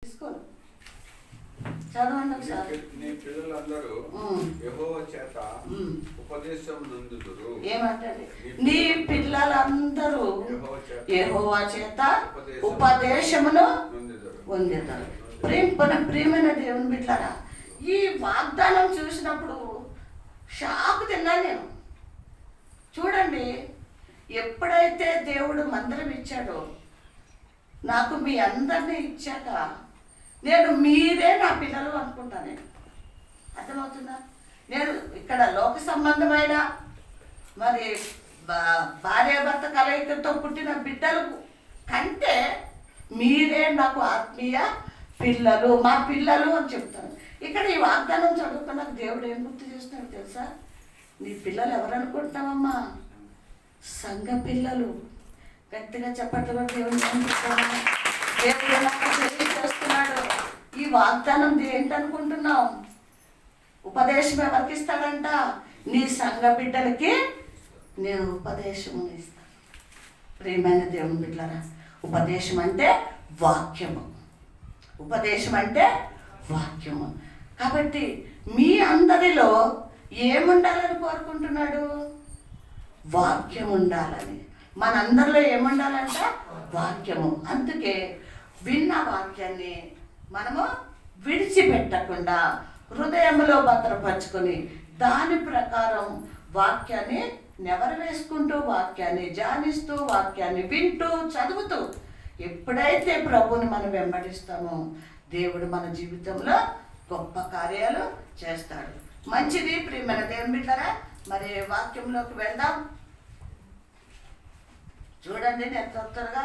తీసుకోను. చదవండి ఒకసారి. నీ పిల్లలందరూ యెహోవా చేత ఉపదేశం నొందుదురు. ఏమంటారు? నీ పిల్లలందరూ యెహోవా చేత ఉపదేశమును పొందుతారు. ప్రియమైన దేవుని బిడ్డలారా, ఈ వాగ్దానం చూసినప్పుడు షాక్ తిన్నాను నేను. చూడండి, ఎప్పుడైతే దేవుడు మందిరం ఇచ్చాడో, నాకు మీ అందరినీ ఇచ్చాక నేను మీరే నా పిల్లలు అనుకుంటాను. నేను అర్థమవుతుందా? నేను ఇక్కడ లోక సంబంధమైన మరి భార్యాభర్త కలయికతో పుట్టిన బిడ్డలు కంటే మీరే నాకు ఆత్మీయ పిల్లలు, మా పిల్లలు అని చెప్తాను. ఇక్కడ ఈ వాగ్దానం చదువుకున్నాక దేవుడు ఏం గుర్తు చేస్తున్నాడు తెలుసా? నీ పిల్లలు ఎవరనుకుంటున్నావమ్మా? సంఘ పిల్లలు. గట్టిగా చెప్పట్లు కూడా దేవుడు దేవుడు నాకు తెలియజేస్తున్నాడు. ఈ వాగ్దానం ఏంటనుకుంటున్నావు? ఉపదేశం ఎవరికి ఇస్తాడంట? నీ సంఘ బిడ్డలకి నేను ఉపదేశము ఇస్తాను. ప్రియమైన దేవుని బిడ్డలారా, ఉపదేశం అంటే వాక్యము. ఉపదేశం అంటే వాక్యము. కాబట్టి మీ అందరిలో ఏముండాలని కోరుకుంటున్నాడు? వాక్యం ఉండాలని. మనందరిలో ఏముండాలంట? వాక్యము. అందుకే విన్న వాక్యాన్ని మనము విడిచిపెట్టకుండా హృదయంలో భద్రపరుచుకొని దాని ప్రకారం వాక్యాన్ని నెవరవేసుకుంటూ, వాక్యాన్ని ధ్యానిస్తూ, వాక్యాన్ని వింటూ, చదువుతూ ఎప్పుడైతే ప్రభువుని మనం వెంబడిస్తామో దేవుడు మన జీవితంలో గొప్ప కార్యాలు చేస్తాడు. మంచిది ప్రియమైన దేవుని బిడ్డలారా, మరి వాక్యంలోకి వెళ్దాం. చూడండి, నేను త్వరగా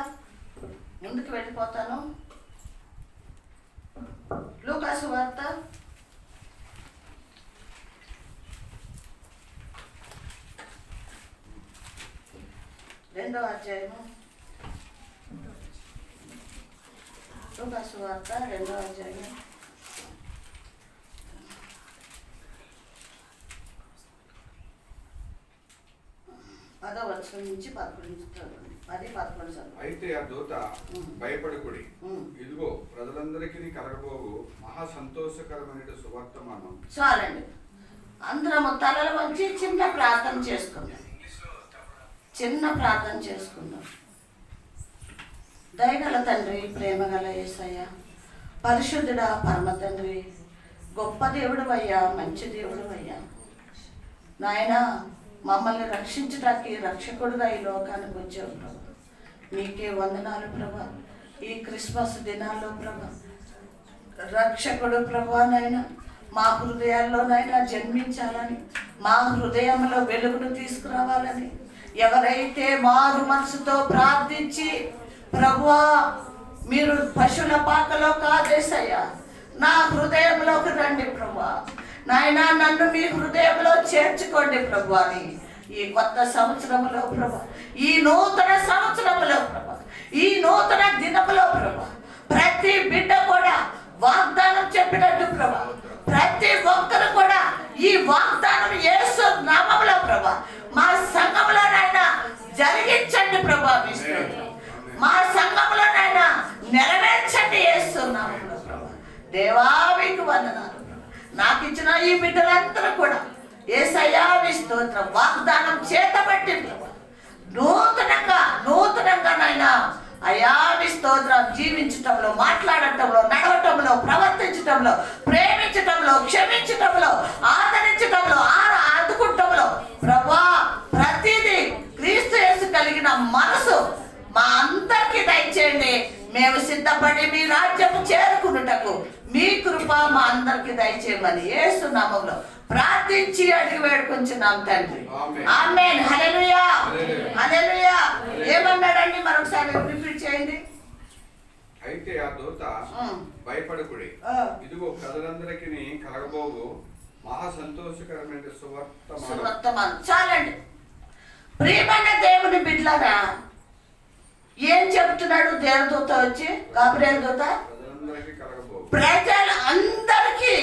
ముందుకు వెళ్ళిపోతాను. లూకాసు వార్త 2వ అధ్యాయము. లూకాసు వార్త 2వ అధ్యాయం 10వ వచనం నుంచి 10-11 చదువు. అయితే ఆ దూత భయపడకుడి, ఇదిగో ప్రజలందరికీ కలగబోవు మహా సంతోషకరమైన సువర్తమానం. చాలండి, అందరము తలలు వంచి చిన్న ప్రార్థన చేసుకుందాం. దయగల తండ్రి, ప్రేమగల యేసయ్య, పరిశుద్ధుడా, పరమ తండ్రి, గొప్ప దేవుడు అయ్యా, మంచి దేవుడు అయ్యా. నాయన, మమ్మల్ని రక్షించడానికి రక్షకుడుగా ఈ లోకానికి వచ్చావు ప్రభు. మీకే వందనాలు ప్రభా. ఈ క్రిస్మస్ దినాల్లో ప్రభా, రక్షకుడు ప్రభా నాయన మా హృదయాల్లోనైనా జన్మించాలని, మా హృదయంలో వెలుగును తీసుకురావాలని ఎవరైతే మారు మనసుతో ప్రార్థించి ప్రభువా మీరు పశువుల పాకలో కాదేసయ్యా, నా హృదయంలోకి రండి ప్రభువా, నాయన నన్ను మీ హృదయంలో చేర్చుకోండి ప్రభు అని ఈ కొత్త సంవత్సరంలో ప్రభు, ఈ నూతన సంవత్సరంలో ప్రభు, ఈ నూతన దినములో ప్రభు, ప్రతి బిడ్డ కూడా వాగ్దానం చెప్పినట్టు ప్రభు, ప్రతి ఒక్కరు కూడా ఈ వాగ్దానం యేసు నామములో ప్రభు మా సంఘంలోనైనా జరిగించండి ప్రభు. మా సంఘంలోనైనా నెరవేర్చండి యేసు నామములో ప్రభు. దేవా మీకు వందనాలు. నాకు ఇచ్చిన ఈ బిడ్డలందరూ కూడా యేసయ్యా మీ స్తోత్రం. వాగ్దానం చేతబట్టి నూతనంగా నాయన అయ్యా మీ స్తోత్రం. జీవించటంలో, మాట్లాడటంలో, నడవటంలో, ప్రవర్తించటంలో, ప్రేమించటంలో, క్షమించటంలో, ఆదరించటంలో, ఆదుకుంటంలో ప్రభా ప్రతిదీ క్రీస్తు యేసు కలిగిన మనసు మా అందరికీ దయచేయండి. మేము సిద్ధపడి మీ రాజ్యము చేరుకున్నటకు మీ కృప మా అందరికి దయచేయమని యేసు నామములో ప్రార్థించి అడిగి వేడుకొంచున్నాం తండ్రి. ఆమేన్. హల్లెలూయా, హల్లెలూయా. ఏమన్నాడండి? మరొకసారి రిపీట్ చేయండి. అయితే ఆ దూత భయపడకుడి, ఇదిగో ప్రజలందరికీ కలగబోవు మహా సంతోషకరమైన సువర్తమానం. చాలండి. ప్రియమైన దేవుని బిడ్డలారా, ఏం చెప్తున్నాడు దేవదూత వచ్చి? గాబ్రియేలు దూత ప్రజలు అందరికీ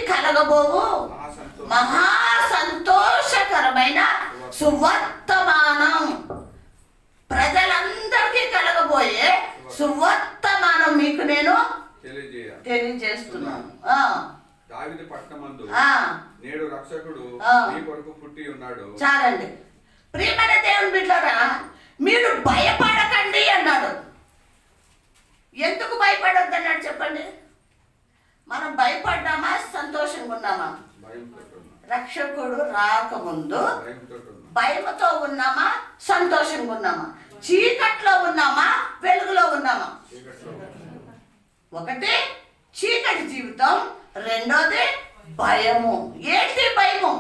కలగబోవు మహా సంతోషకరమైన సువర్తమానం. ప్రజలందరికీ కలగబోయే సువర్తమానం మీకు నేను తెలియజేయాలి. తెలియజేస్తున్నాను. దావీదు పట్టణమందు నేడు రక్షకుడు మీ కొరకు పుట్టి ఉన్నాడు. చాలండి. ప్రియమైన దేవుని బిడ్డలారా, మీరు భయపడకండి అన్నాడు. ఎందుకు భయపడొద్దు అన్నాడు చెప్పండి? మనం భయపడ్డామా, సంతోషంగా ఉన్నామా? రక్షకుడు రాకముందు భయముతో ఉన్నామా, సంతోషంగా ఉన్నామా? చీకట్లో ఉన్నామా, వెలుగులో ఉన్నామా? ఒకటి చీకటి జీవితం, రెండోది భయము. ఏంటి భయము?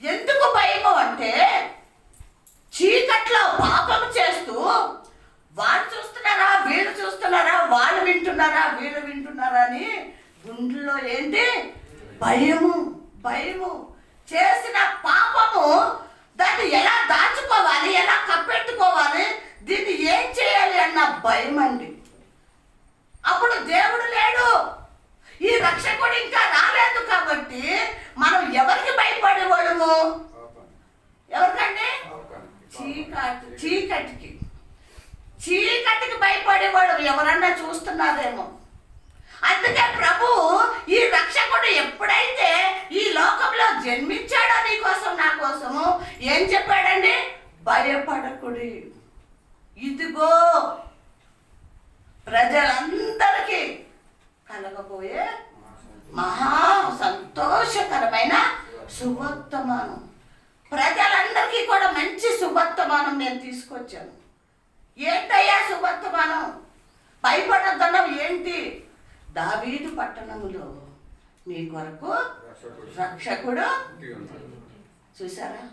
ఎందుకు భయము అంటే, చీకట్లో పాపం చేస్తూ వాళ్ళు చూస్తున్నారా, వీళ్ళు చూస్తున్నారా, వాళ్ళు వింటున్నారా, వీళ్ళు వింటున్నారా అని గుండెల్లో ఏంటి? భయము. భయము. చేసిన పాపము దాన్ని ఎలా దాచుకోవాలి, ఎలా కప్పెట్టుకోవాలి, దీన్ని ఏం చేయాలి అన్న భయం అండి. అప్పుడు దేవుడు లేడు, ఈ రక్షకుడు ఇంకా రాలేదు. కాబట్టి మనం ఎవరికి భయపడేవాళ్ళము? ఎవరికండి? చీకటికి. చీకటికి భయపడేవాడు ఎవరన్నా చూస్తున్నారేమో. అందుకే ప్రభు ఈ రక్షకుడు ఎప్పుడైతే ఈ లోకంలో జన్మించాడో నీ కోసం, నా కోసము ఏం చెప్పాడండి? భయపడకుడి, ఇదిగో ప్రజలందరికీ కలగబోయే మహా సంతోషకరమైన సువర్తమానం. ప్రజలందరికీ కూడా మంచి సువర్తమానం నేను తీసుకొచ్చాను. ఏంటయ్యా సువర్తమానం? భయపడద్దనం ఏంటి? దావీదు పట్టణములో మీ కొరకు రక్షకుడు. చూసారా?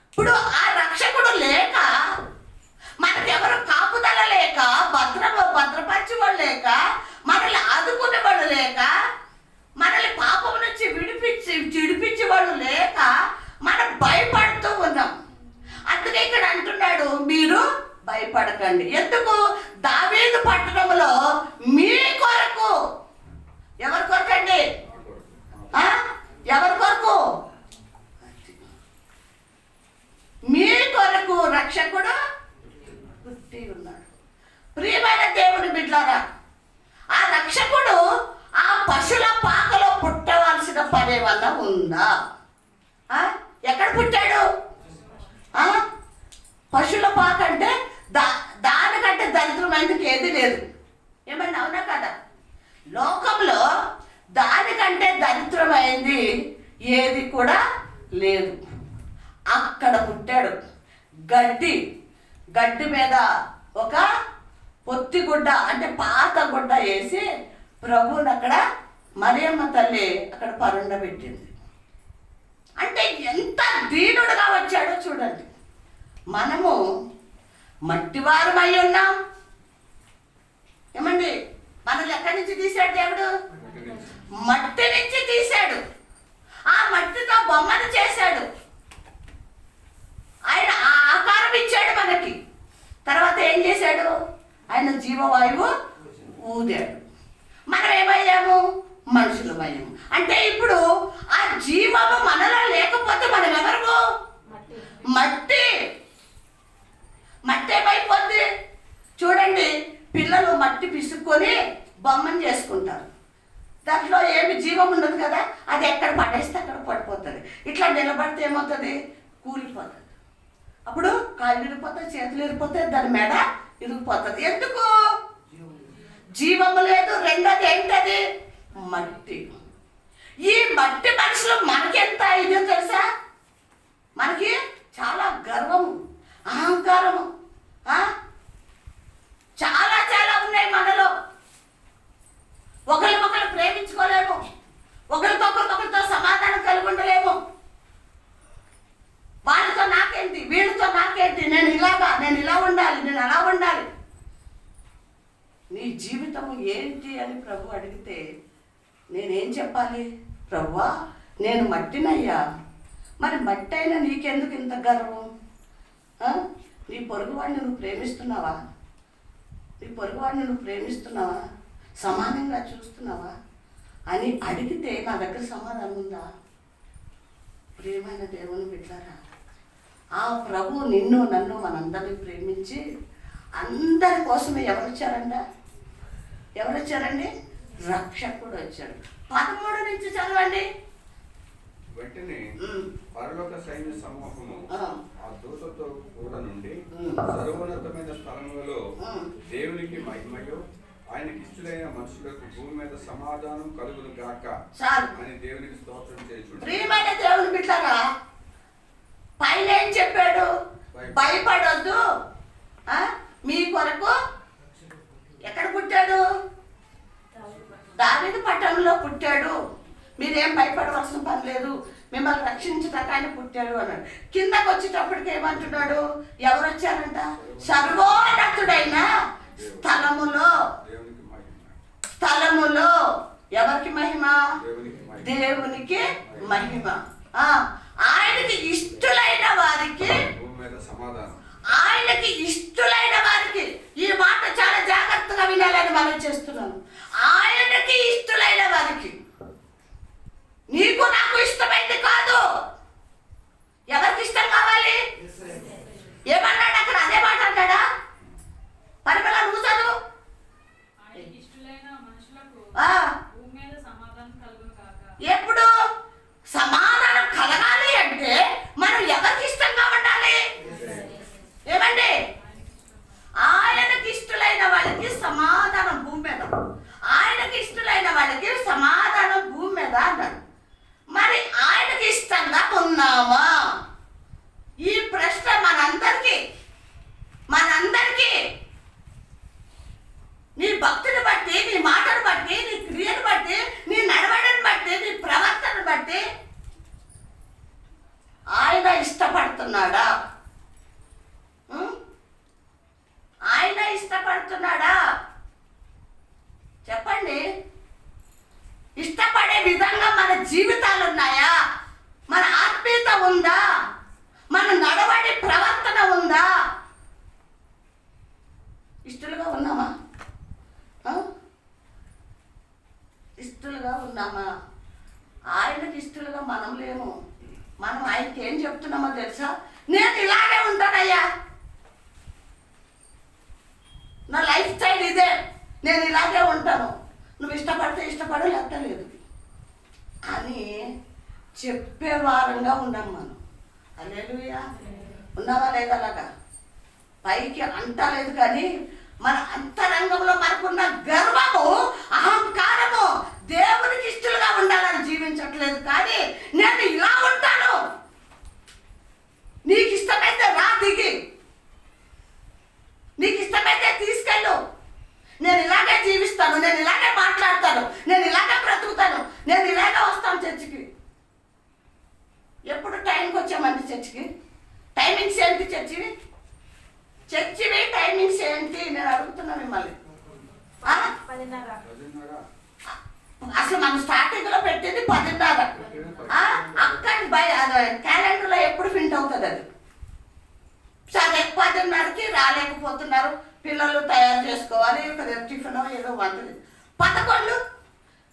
ఇప్పుడు ఆ రక్షకుడు లేక, మనకెవరు కాపుదల లేక, భద్రపరిచేవాళ్ళు లేక, మనల్ని ఆదుకునేవాళ్ళు లేక, మనల్ని పాపం నుంచి విడిపించేవాళ్ళు లేక మనం భయపడుతూ ఉన్నాం. అందుకే ఇక్కడ అంటున్నాడు, మీరు భయపడకండి. ఎందుకు? దావీదు పట్టణంలో మీ కొరకు. ఎవరి కొరకండి? ఎవరి కొరకు? మీ కొరకు రక్షకుడు పుట్టి ఉన్నాడు. ప్రియమైన దేవుని బిడ్డలారా, ఆ రక్షకుడు ఆ పశువుల పాకలో పుట్టవలసిన పని వల్ల ఉందా? ఎక్కడ పుట్టాడు? పశువుల పాక అంటే దానికంటే దరిద్రమైనది ఏది లేదు. ఏమన్నా అవునా కదా? లోకంలో దానికంటే దరిద్రమైంది ఏది కూడా లేదు. అక్కడ పుట్టాడు. గడ్డి మీద ఒక పొత్తి గుడ్డ అంటే పాత గుడ్డ వేసి ప్రభువుని అక్కడ మరియమ్మ తల్లి అక్కడ పరుండబెట్టింది. అంటే ఎంత దీనుడుగా వచ్చాడో చూడండి. మనము మట్టివారమై ఉన్నాం. ఏమండి? మనల్ని ఎక్కడి నుంచి తీశాడు దేవుడు? మట్టి నుంచి తీశాడు. ఆ మట్టితో బొమ్మను చేశాడు. ఆయన ఆకారం ఇచ్చాడు మనకి. తర్వాత ఏం చేశాడు? ఆయన జీవవాయువు ఊదాడు. మనం ఏమయ్యాము? మనుషులమయ్యాము. అంటే ఇప్పుడు ఆ జీవము మనలో లేకపోతే మనం ఎవరు? మట్టి. మట్టి ఏమైపోద్ది? చూడండి, పిల్లలు మట్టి పిసుక్కొని బొమ్మను చేసుకుంటారు. దాంట్లో ఏమి జీవం ఉండదు కదా. అది ఎక్కడ పడేస్తే అక్కడ పడిపోతుంది. ఇట్లా నిలబడితే ఏమవుతుంది? కూలిపోతుంది. అప్పుడు కాళ్ళు ఇరిగిపోతాయి, చేతులు ఇరిగిపోతాయి, దాని మెడ ఇరిగిపోతుంది. ఎందుకు? జీవము లేదు. రెండోది ఏంటది? మట్టి. ఈ మట్టి మనుషులు మనకెంత ఇదో తెలుసా? మనకి చాలా గర్వము, అహంకారము చాలా చాలా ఉన్నాయి మనలో. ఒకరినొకరు ప్రేమించుకోలేము, ఒకరితో సమాధానం కలిగి ఉండలేము. వాళ్ళతో నాకేంటి, వీళ్ళతో నాకేంటి, నేను ఇలా ఉండాలి, నేను అలా ఉండాలి. నీ జీవితము ఏంటి అని ప్రభు అడిగితే నేనేం చెప్పాలి? ప్రభువా, నేను మట్టినయ్యా. మరి మట్టి అయినా నీకెందుకు ఇంత గర్వం? నీ పొరుగువాడిని నువ్వు ప్రేమిస్తున్నావా? నీ పొరుగువాడిని నువ్వు ప్రేమిస్తున్నావా? సమానంగా చూస్తున్నావా అని అడిగితే నా దగ్గర సమాధానం ఉందా? ప్రియమైన దేవుని బిడ్డలారా, ఆ ప్రభు నిన్ను నన్ను మనందరినీ ప్రేమించి అందరి కోసమే ఎవరు వచ్చారండి? రక్షకుడు వచ్చాడు. 13 నుంచి చదవండి. వెంటనే పరలోక సైన్య సమూహము ఆ దూతతో కూడా నుండి సర్వోన్నతమైన స్థలములలో దేవునికి మహిమయు ఆయనకి ఇష్టలైన మనుషులకు భూమి మీద సమాధానం కలుగును గాక అని దేవునికి స్తోత్రం చేయుచుండెను. ప్రియమైన దేవుని బిడ్డలారా, పైన ఏం చెప్పాడు? భయపడొద్దు, మీ కొరకు ఎక్కడ పుట్టాడు? దావీదు పట్టణంలో పుట్టాడు. మీరేం భయపడవలసిన పని లేదు, మిమ్మల్ని రక్షించడానికి ఆయన పుట్టాడు అన్నాడు. కిందకు వచ్చేటప్పటికి ఏమంటున్నాడు? ఎవరు వచ్చారంట? సర్వోన్నతుడైన స్థలములో ఎవరికి మహిమ? దేవునికి మహిమ. ఆయనకి ఇష్టలైన వారికి, ఆయనకి ఇష్టలైన వారికి, ఈ మాట చాలా జాగ్రత్తగా వినాలని మనం చేస్తున్నాను. ఆయనకి ఇష్టలైన వారికి, నీకు నాకు ఇష్టమైంది కాదు. ఎవరికి ఇష్టం కావాలి? ఏమన్నాడు అక్కడ? అదే మాట అన్నాడా? పరిమళ నువ్వు చదువు. ఎప్పుడు సమాధానం కలగాలి అంటే మనం ఎవరికి ఇష్టంగా ఉండాలి? ఏమండి? ఆయనకి ఇష్టలైన వాళ్ళకి సమాధానం భూమి మీద, ఆయనకి ఇష్టలైన వాళ్ళకి సమాధానం భూమి మీద అన్నాడు. మరి ఆయనకి ఇష్టంగా ఉన్నామా? ఈ ప్రశ్న మనందరికీ నీ భక్తిని బట్టి, నీ మాటను బట్టి, నీ క్రియను బట్టి, నీ నడవడిని బట్టి, నీ ప్రవర్తన బట్టి ఆయన ఇష్టపడుతున్నాడా? ఆయన ఇష్టపడుతున్నాడా? చెప్పండి. ఇష్టపడే విధంగా మన జీవితాలు ఉన్నాయా? మన ఆత్మీయత ఉందా? మన నడవడి ప్రవర్తన ఉందా? ఇష్టలుగా ఉన్నామా? ఇష్టలుగా ఉన్నామా? ఆయనకి ఇష్టలుగా మనం లేము. మనం ఆయనకి ఏం చెప్తున్నామో తెలుసా? నేను ఇలాగే ఉంటానయ్యా, నా లైఫ్ స్టైల్ ఇదే, నేను ఇలాగే ఉంటాను, నువ్వు ఇష్టపడితే ఇష్టపడు, లేకపోతే లేదు అని చెప్పే వారంగా ఉన్నాం మనం. హల్లెలూయా. ఉన్నావా లేదా? అలాగా పైకి అంటలేదు, కానీ మన అంతరంగంలో మనకున్న గర్వము, అహంకారము దేవునికి ఇష్టలుగా ఉండాలని జీవించట్లేదు. కానీ నేను ఇలా ఉంటాను, నీకు ఇష్టమైతే రా దిగి, నీకు ఇష్టమైతే తీసుకెళ్ళు, నేను ఇలాగే జీవిస్తాను, నేను ఇలాగే మాట్లాడతాను, నేను ఇలాగే బ్రతుకుతాను, నేను ఇలాగే వస్తాను చర్చికి. ఎప్పుడు టైంకి వచ్చామండి చర్చికి? టైమింగ్స్ ఏంటి చర్చివి? చర్చివి టైమింగ్స్ ఏంటి? నేను అడుగుతున్నా మిమ్మల్ని. అసలు మనం స్టార్టింగ్ లో పెట్టింది 10:30. అక్కడ క్యాలెండర్లో ఎప్పుడు ప్రింట్ అవుతుంది అది. సరే 10:30కి రాలేకపోతున్నారు, పిల్లలు తయారు చేసుకోవాలి, టిఫిన్ ఏదో వంటది. 11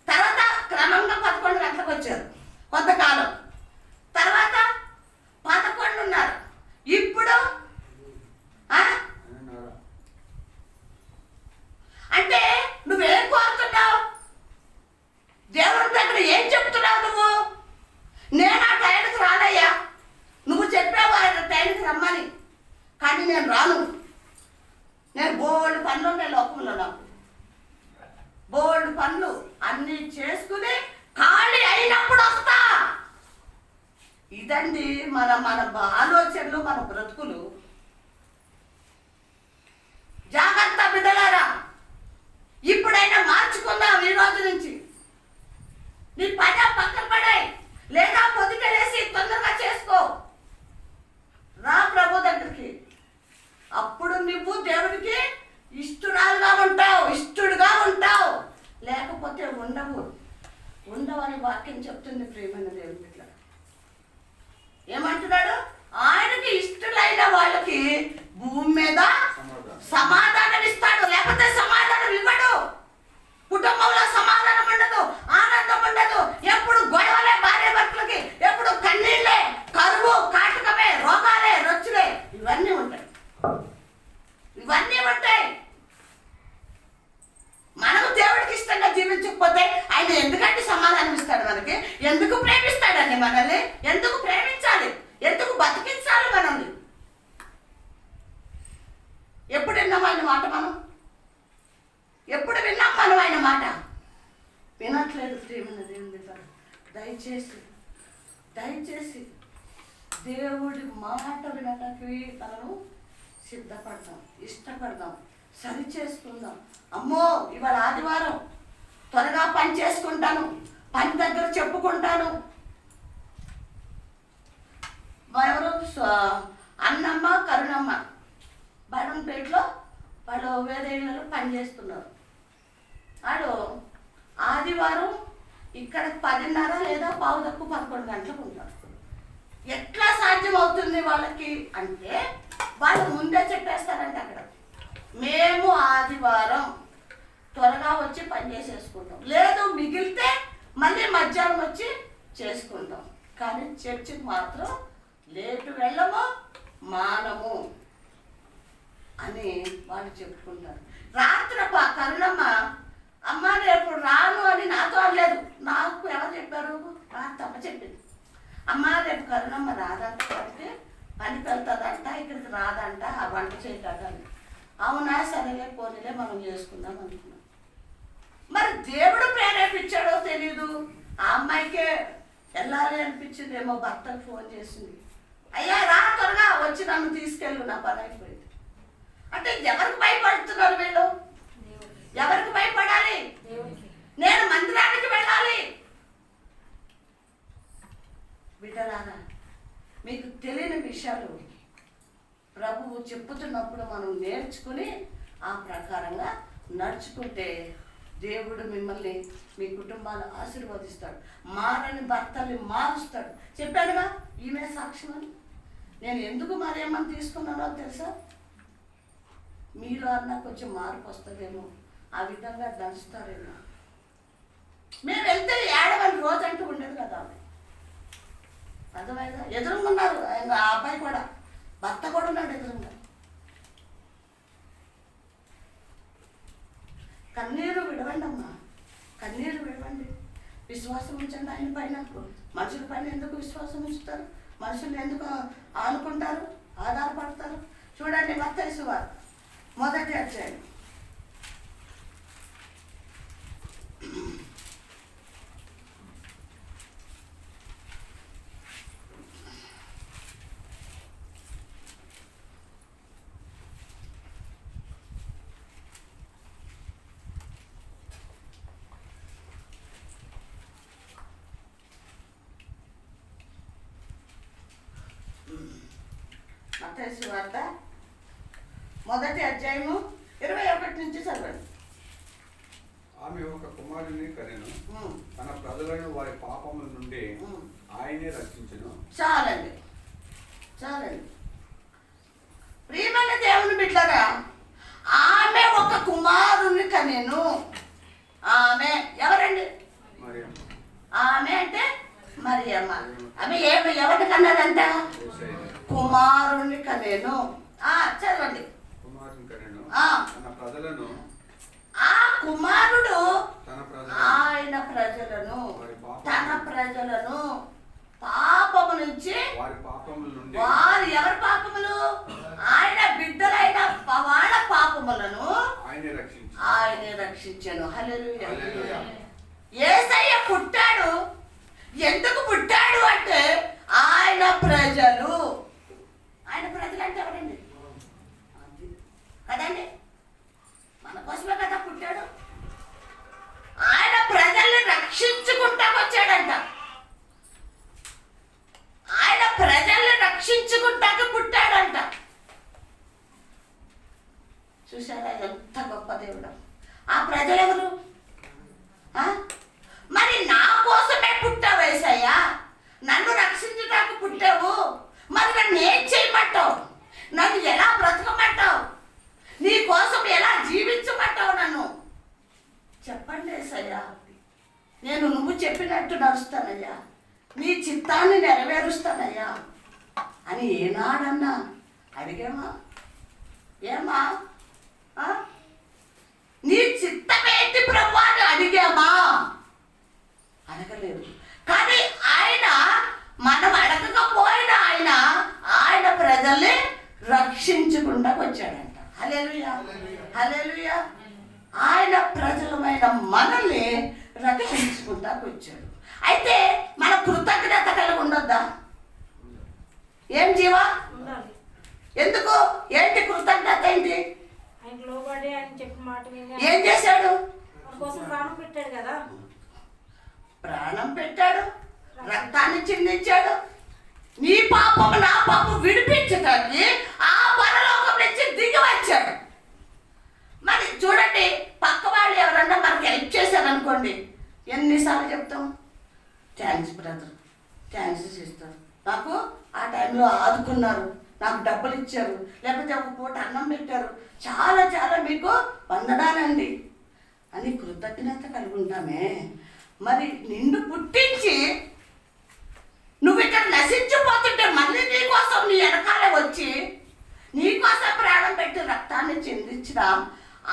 తర్వాత క్రమంగా 11 గంటలకు వచ్చారు కొంతకాలం, తర్వాత 11:30. ఇప్పుడు అంటే నువ్వేం కోరుతున్నావు? దేవుడి దగ్గర ఏం చెప్తున్నావు నువ్వు? నేను ఆ టైంకి రానయ్యా, నువ్వు చెప్పావు ఆయన టైంకి రమ్మని, కానీ నేను రాను. నేను బోల్డ్ పనులు ఉన్నాయి లోకంలో, నాకు బోల్డ్ పనులు అన్నీ చేసుకుని ఖాళీ అయినప్పుడు వస్తా. ఇదండి మన ఆలోచనలు, మన బ్రతుకులు. జాగ్రత్త బిడ్డలారా, ఇప్పుడైనా మార్చుకుందాం. ఈ రోజు నుంచి నీ పని పక్కన పడాయి, లేదా పొద్దుకెళ్ళేసి తొందరగా చేసుకో, రా ప్రభు దగ్గరికి. అప్పుడు నువ్వు దేవుడికి ఇష్టడుగా ఉంటావు, లేకపోతే ఉండవని వాక్యం చెప్తుంది. ప్రియమైన దేవుడి బిడ్డ ఏమంటున్నాడు? ఆయనకి ఇష్టలైన వాళ్ళకి భూమి మీద సమాధానం ఇస్తాడు, లేకపోతే సమాధానం ఇవ్వడు. కుటుంబంలో సమాధానం ఉండదు, ఆనందం ఉండదు, ఎప్పుడు గొడవలే, భార్య భర్తలకి ఎప్పుడు కన్నీళ్ళే, కరువు, కాటకమే, రోగాలే, రొచ్చులే, ఇవన్నీ ఉంటాయి. ఆయన ఎందుకంటే సమాధానం ఇస్తాడు మనకి? ఎందుకు ప్రేమిస్తాడండి మనల్ని? ఎందుకు ప్రేమించాలి? ఎందుకు బతికించాలి మనల్ని? ఎప్పుడు విన్నాం ఆయన మాట? మనం ఎప్పుడు విన్నాం మనం ఆయన మాట? వినట్లేదు ప్రియమైన దేవుని బిడ్డలారా. దయచేసి దయచేసి దేవుడి మాట వినటానికి మనము సిద్ధపడదాం, ఇష్టపడదాం, సరి చేసుకుందాం. అమ్మో ఇవాళ ఆదివారం, త్వరగా పని చేసుకుంటాను, పని దగ్గర చెప్పుకుంటాను. ఎవరు అన్నమ్మ కరుణమ్మ బడంపేటలో వాళ్ళు వేరే ఇళ్ళలో పని చేస్తున్నారు. వాడు ఆదివారం ఇక్కడ 10:30 లేదా 10:11 గంటలకు ఉంటారు. ఎట్లా సాధ్యం అవుతుంది వాళ్ళకి అంటే, వాళ్ళు ముందే చెప్పేస్తారంటే అక్కడ మేము ఆదివారం త్వరగా వచ్చి పని చేసేసుకుంటాం, లేదు మిగిలితే మళ్ళీ మధ్యాహ్నం వచ్చి చేసుకుంటాం, కానీ చర్చికి మాత్రం లేటు వెళ్ళము మానము అని వాళ్ళు చెప్పుకుంటారు. రాత్రి కరుణమ్మ అమ్మ రేపు రాను అని నాతో అనలేదు, నాకు ఎవరు చెప్పారు? తప్ప చెప్పింది. అమ్మ రేపు కరుణమ్మ రాదంట, కాబట్టి పనికి వెళ్తుందంట, ఇక్కడికి రాదంట, ఆ వంట చేయటానికి. అవునా, సరేలే పోనీలే మనం చేసుకుందాం అనుకున్నాం. మరి దేవుడు ప్రేరేపించాడో తెలీదు, ఆ అమ్మాయికే వెళ్ళాలి అనిపించిందేమో. భర్తకు ఫోన్ చేసింది, అయ్యా రా త్వరగా వచ్చి నన్ను తీసుకెళ్ళు, నా పని అయిపోయింది అంటే. ఎవరికి భయపడుతున్నారు వీళ్ళు? ఎవరికి భయపడాలి? నేను మందిరానికి వెళ్ళాలి. బిడ్డలారా, మీకు తెలియని విషయాలు ప్రభువు చెప్పుతున్నప్పుడు మనం నేర్చుకుని ఆ ప్రకారంగా నడుచుకుంటే దేవుడు మిమ్మల్ని, మీ కుటుంబాన్ని ఆశీర్వదిస్తాడు. మారని భర్తల్ని మారుస్తాడు. చెప్పాడుగా ఈమె సాక్ష్యం అని. నేను ఎందుకు మరేమని తీసుకున్నానో తెలుసా? మీలో అన్నా కొంచెం మార్పు వస్తుందేమో, ఆ విధంగా దంచుతారేమో. మేము వెళ్తే ఏడవని రోజు అంటూ ఉండేది కదా ఆమె. అర్థమైందా? ఎదురుకున్నారు ఆ అబ్బాయి కూడా, భర్త కూడా ఉన్నాడు ఎదురుగా. కన్నీరు విడవండి అమ్మా, కన్నీరు విడవండి. విశ్వాసం ఉంచండి ఆయన పైన. మనుషుల పైన ఎందుకు విశ్వాసం ఉంచుతారు? మనుషులు ఎందుకు ఆనుకుంటారు, ఆధారపడతారు? చూడండి మత్తయి సువార్త 1వ అధ్యాయం. మత్తయి సువార్త 1వ అధ్యాయము 21 నుంచి చదవండి. ఆమె ఒక కుమారుని కనెను, తన ప్రజలను వారి పాపముల నుండి ఆయనే రక్షించెను. చాలండి, చాలండి. ప్రియమైన దేవుని బిడ్డలారా, ఆమె ఒక కుమారుని కనెను. ఆమె ఎవరండి? ఆమె అంటే మరియమ్మ. ఆమె ఎవరిని కన్నదంట? కుమారుని కనెను. చదవండి. ఆ కుమారుడు ఆయన ప్రజలను, తన ప్రజలను పాపము నుంచి, వారు ఎవరి పాపములు? ఆయన బిడ్డలైన వాళ్ళ పాపములను ఆయనే రక్షించాను. హల్లెలూయా. యేసయ్య పుట్టాడు. ఎందుకు పుట్టాడు అంటే ఆయన ప్రజలు. ఆయన ప్రజలు అంటే ఎవరండి? కదండి, మన కోసమే కదా పుట్టాడు. ఆయన ప్రజల్ని రక్షించుకుంటా వచ్చాడంట. ఆయన ప్రజల్ని రక్షించుకుంటాక పుట్టాడంట. చూసారా ఎంత గొప్ప దేవుడు. ఆ ప్రజలెవరు? మరి నా కోసమే పుట్టావు యేసయ్యా, నన్ను రక్షించడానికి పుట్టావు. మరి నన్ను ఏం చేయమంటావు? నన్ను ఎలా బ్రతకమంటావు? నీ కోసం ఎలా జీవించమంటావు నన్ను? చెప్పండి యేసయ్యా, నేను నువ్వు చెప్పినట్టు నడుస్తానయ్యా, నీ చిత్తాన్ని నెరవేరుస్తానయ్యా అని ఏనాడన్నా అడిగామా? ఏమా నీ చిత్తమేంటి ప్రభు అని అడిగామా? ఆయన ప్రజలమైన మనల్ని రక్షించుకుంటాకు వచ్చాడు. అయితే మన కృతజ్ఞత కలిగి ఉండొద్దా? ఏం జీవా? ఎందుకు? ఏంటి కృతజ్ఞత? ఏంటి? ఏం చేశాడు? ప్రాణం పెట్టాడు, రక్తాన్ని చిందించాడు. నీ పాపము నా పాపం విడిపించడానికి ఆ పరలోకం నుంచి దిగి వచ్చాడు. మరి చూడండి, పక్క వాళ్ళు ఎవరన్నా మనకి హెల్ప్ చేశారనుకోండి, ఎన్నిసార్లు చెప్తాం? థ్యాంక్స్ బ్రదర్, థ్యాంక్స్ సిస్టర్, నాకు ఆ టైంలో ఆదుకున్నారు, నాకు డబ్బులు ఇచ్చారు, లేకపోతే ఒక పూట అన్నం పెట్టారు, చాలా చాలా మీకు వందనాలండి అని కృతజ్ఞత కలిగి ఉంటామే. మరి నిన్ను పుట్టించి నువ్వు ఇక్కడ నశించిపోతుంటే మళ్ళీ నీకోసం నీ వెనకాలే వచ్చి నీకోసం ప్రాణం పెట్టి రక్తాన్ని చిందించిన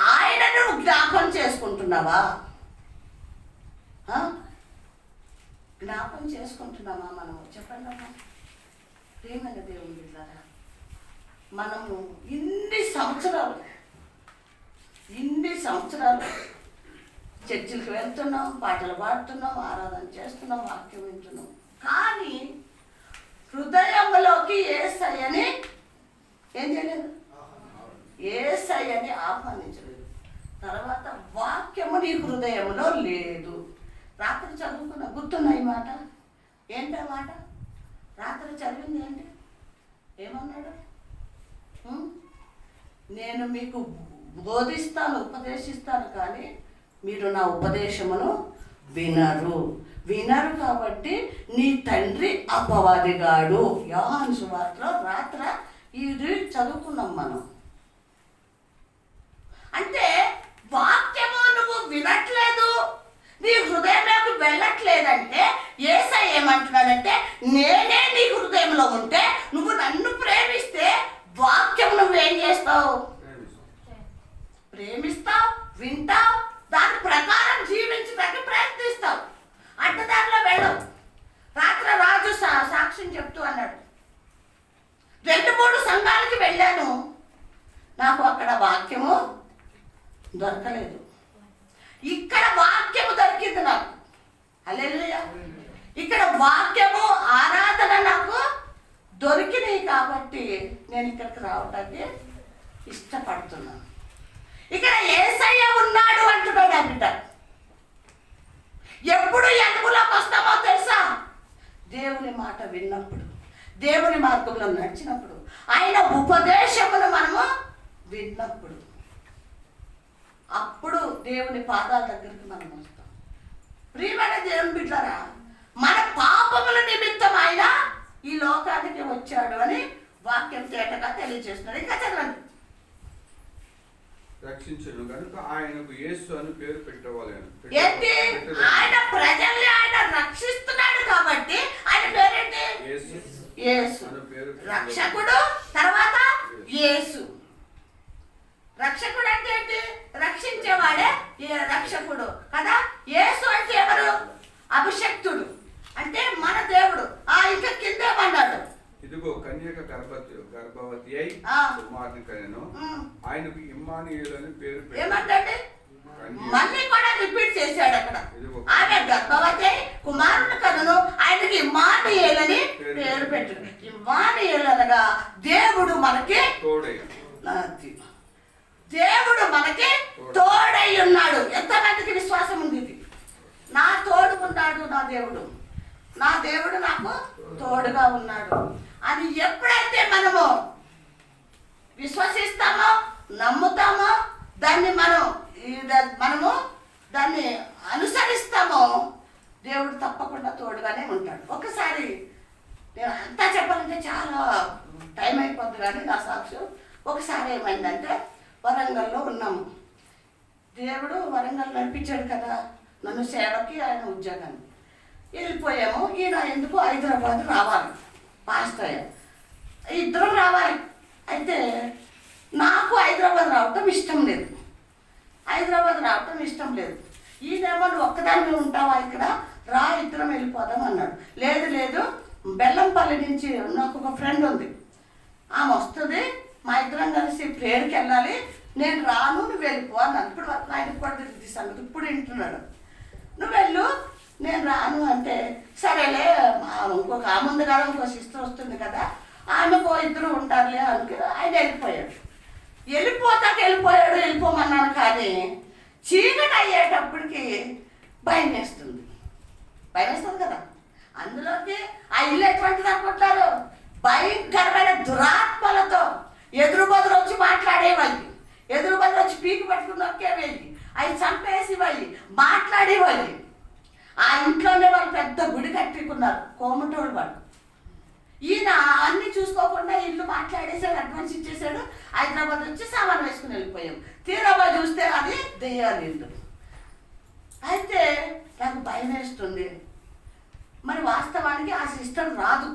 ఆయనను జ్ఞాపం చేసుకుంటున్నావా? జ్ఞాపం చేసుకుంటున్నామా మనం? చెప్పండి అమ్మా. ప్రియమైన దేవుని బిడ్డలారా, మనము ఇన్ని సంవత్సరాలు చర్చిలకు వెళ్తున్నాం, పాటలు పాడుతున్నాం, ఆరాధన చేస్తున్నాం, వాక్యం వింటున్నాం, కానీ హృదయంలోకి యేసయ్యని ఏం చేయలేదు? యేసయ్యని ఆహ్వానించలేదు. తర్వాత వాక్యము నీ హృదయంలో లేదు. రాత్రి చదువుకున్న గుర్తున్న ఈ మాట ఏంటి? ఆ మాట రాత్రి చదివింది ఏంటి? ఏమన్నాడు? నేను మీకు బోధిస్తాను, ఉపదేశిస్తాను, కానీ మీరు నా ఉపదేశమును వినరు కాబట్టి నీ తండ్రి అపవాదిగాడు. యోహాను సువార్తలో రాత్ర ఇది చదువుకున్నాం మనం. అంటే వాక్యము నువ్వు వినట్లేదు, నీ హృదయంలోకి వెళ్ళట్లేదంటే యేసయ్య ఏమంటున్నాడంటే, నేనే నీ హృదయంలో ఉంటే నువ్వు నన్ను ప్రేమిస్తే వాక్యం నువ్వేం చేస్తావు? ప్రేమిస్తావు, వింటావు, దాని ప్రకారం జీవించడానికి ప్రయత్నిస్తావు, అడ్డదారిలో వెళ్ళవు. రాత్రి రాజు సాక్ష్యం చెప్తూ అన్నాడు, 2-3 సంఘాలకి వెళ్ళాను, నాకు అక్కడ వాక్యము దొరకలేదు, ఇక్కడ వాక్యము దొరికింది నాకు. హల్లెలూయా. ఇక్కడ వాక్యము, ఆరాధన నాకు దొరికినాయి కాబట్టి నేను ఇక్కడికి రావడానికి ఇష్టపడుతున్నాను. ఇక్కడ యేసయ్య ఉన్నాడు అంటున్నాడు ఆ బిడ్డ. ఎప్పుడు ఎనుగులోకి వస్తామో తెలుసా? దేవుని మాట విన్నప్పుడు, దేవుని మార్గంలో నడిచినప్పుడు, ఆయన ఉపదేశమును మనము విన్నప్పుడు, అప్పుడు దేవుని పాదాల దగ్గరికి మనం వస్తాం. ప్రియమైన దేవుని బిడ్డలారా, మన పాపముల నిమిత్తం ఆయన ఈ లోకానికి వచ్చాడు అని వాక్యం తేటగా తెలియజేస్తున్నాడు. ఇంకా చదవండి. రక్షించను కనుక ఆయనకు యేసు అని పేరు పెట్టవాలని. ఏంటి? ఆయన ప్రజల్ని ఆయన రక్షిస్తున్నాడు కాబట్టి ఆయన పేరేంటి? యేసు. రక్షకుడు, తర్వాత యేసు. రక్షకుడు అంటే ఏంటి? రక్షించేవాడే రక్షకుడు కదా. యేసు అంటే ఎవరు? అభిషక్తుడు, అంటే మన దేవుడు. ఇంకా కిందేమన్నాడు? ఇదిగో కన్యక గర్భవతి అయి కుమారుని కనెను, ఆయనకు ఇమ్మానుయేలు అని పేరు పెట్టాడు. ఏమంటే మళ్ళీ కూడా రిపీట్ చేశాడు అక్కడ. ఆమె గర్భవతి అయి కుమారుని కనెను, ఆయనకి ఇమ్మానుయేలు అని పేరు పెట్టాడు. ఇమ్మానుయేలు అనగా దేవుడు మనకి తోడై, దేవుడు మనకి తోడై ఉన్నాడు. ఎంతమందికి విశ్వాసం ఉంది ఇది? నా తోడుకున్నాడు నా దేవుడు, నా దేవుడు నాకు తోడుగా ఉన్నాడు అని ఎప్పుడైతే మనము విశ్వసిస్తామో, నమ్ముతామో, దాన్ని మనము దాన్ని అనుసరిస్తామో, దేవుడు తప్పకుండా తోడుగానే ఉంటాడు. ఒకసారి నేను అంతా చెప్పాలంటే చాలా టైం అయిపోద్ది, కానీ నా సాక్ష్యం. ఒకసారి ఏమైందంటే, వరంగల్లో ఉన్నాము. దేవుడు వరంగల్ నడిపించాడు కదా నన్ను సేవకి, ఆయన ఉద్యోగాన్ని. వెళ్ళిపోయాము. ఈయన ఎందుకు హైదరాబాద్ రావాలి, పాస్టర్ ఇద్దరం రావాలి. అయితే నాకు హైదరాబాద్ రావటం ఇష్టం లేదు. ఈయనేమో నువ్వు ఒక్కదాన్ని ఉంటావా ఇక్కడ, రా ఇద్దరం వెళ్ళిపోదాం అన్నాడు. లేదు, బెల్లంపల్లి నుంచి నాకు ఒక ఫ్రెండ్ ఉంది, ఆమె వస్తుంది, మా ఇద్దరం కలిసి ప్రేయర్కి వెళ్ళాలి, నేను రాను, నువ్వు వెళ్ళిపో అన్నాను. ఇప్పుడు వరకు ఆయనకు కూడా తిరిగి సంగతి ఇప్పుడు వింటున్నాడు. నువ్వు వెళ్ళు, నేను రాను అంటే సరేలే, ఇంకొక ఆమె ఉంది కదా, ఇంకో సిస్టర్ వస్తుంది కదా, ఆమెకో ఇద్దరు ఉంటారులే అనుకు ఆయన వెళ్ళిపోయాడు. వెళ్ళిపోమన్నాను. కానీ చీకటి అయ్యేటప్పటికి భయం వేస్తుంది కదా. అందులోకి ఆ ఇల్లు ఎటువంటిది అనుకుంటారు, భయంకరమైన దురాత్మలతో ఎదురు బదులు వచ్చి మాట్లాడేవాళ్ళు, ఎదురు బదులు వచ్చి పీకి పట్టుకుని నొక్కేవేయి, అవి చంపేసేవాళ్ళు, మాట్లాడేవాళ్ళు. ఆ ఇంట్లోనే వాళ్ళు పెద్ద గుడి కట్టుకున్నారు, కోమటోడు వాళ్ళు. ఈయన అన్ని చూసుకోకుండా ఇల్లు మాట్లాడేసాడు, అడ్వాన్స్ ఇచ్చేసాడు. హైదరాబాద్ వచ్చి సామాన్ వేసుకుని వెళ్ళిపోయాం. తీరాబా చూస్తే అది దెయ్యాలు ఇల్లు. అయితే నాకు భయం వేస్తుంది. మరి వాస్తవానికి ఆ సిస్టర్ రాదు,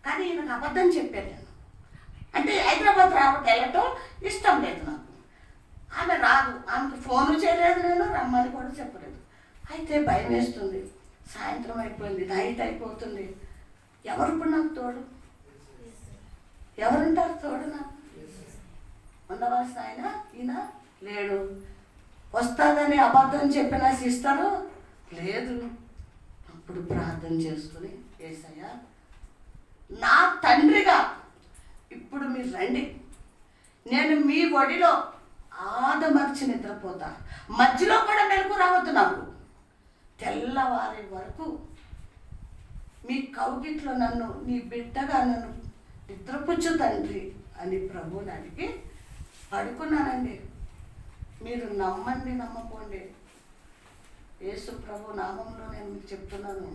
కానీ ఈయనకు అబద్ధం చెప్పాను నేను. అంటే హైదరాబాద్ వెళ్ళటం ఇష్టం లేదు నాకు. ఆమె రాదు, ఆమెకు ఫోను చేయలేదు, నేను రమ్మని కూడా చెప్పలేదు. అయితే భయం వేస్తుంది. సాయంత్రం అయిపోయింది, నైట్ అయిపోతుంది. ఎవరు ఇప్పుడు నాకు తోడు? ఎవరుంటారు తోడు? నాకు ఉండవలసిన ఆయన ఈయన లేడు. వస్తుందని అబద్ధం చెప్పిన సిస్టరు లేదు. అప్పుడు ప్రార్థన చేసుకుని, యేసయ్యా నా తండ్రిగా ఇప్పుడు మీరు రండి, నేను మీ ఒడిలో ఆదమర్చి నిద్రపోతా, మధ్యలో కూడా మెలకు రావద్దు, నాకు తెల్లవారి వరకు మీ కౌగిట్లో నన్ను, నీ బిడ్డగా నన్ను నిద్రపుచ్చు తండ్రి అని ప్రభువుని అడిగి పడుకున్నానండి. మీరు నమ్మండి నమ్మకండి, యేసు ప్రభు నామంలో నేను మీకు చెప్తున్నాను.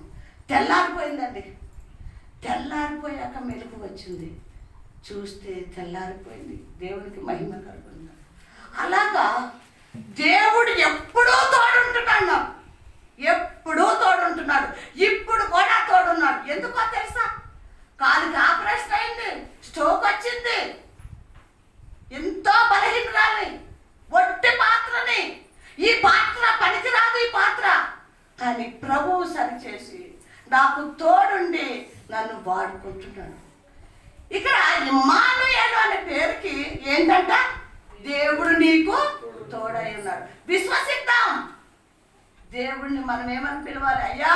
తెల్లారిపోయిందండి. తెల్లారిపోయాక మెలకు వచ్చింది. చూస్తే తెల్లారిపోయింది. దేవునికి మహిమ కలుగుతుంది. అలాగా దేవుడు ఎప్పుడూ తోడుంటున్నాడు నాకు, ఎప్పుడూ తోడుంటున్నాడు. ఇప్పుడు కూడా తోడున్నాడు. ఎందుకో తెలుసా? కాలుకి ఆపరేషన్ అయింది, స్ట్రోక్ వచ్చింది, ఎంతో బలహీనరాలి, ఒట్టి పాత్రని, ఈ పాత్ర పనికిరాదు ఈ పాత్ర. కానీ ప్రభువు సరిచేసి నాకు తోడుండి నన్ను వాడుకుంటున్నాడు. ఇక్కడ ఇమ్మానుయేలు అనే పేరుకి ఏంటంట, దేవుడు నీకు తోడై ఉన్నాడు. విశ్వసిద్దాం. దేవుడిని మనం ఏమని పిలవాలి? అయ్యా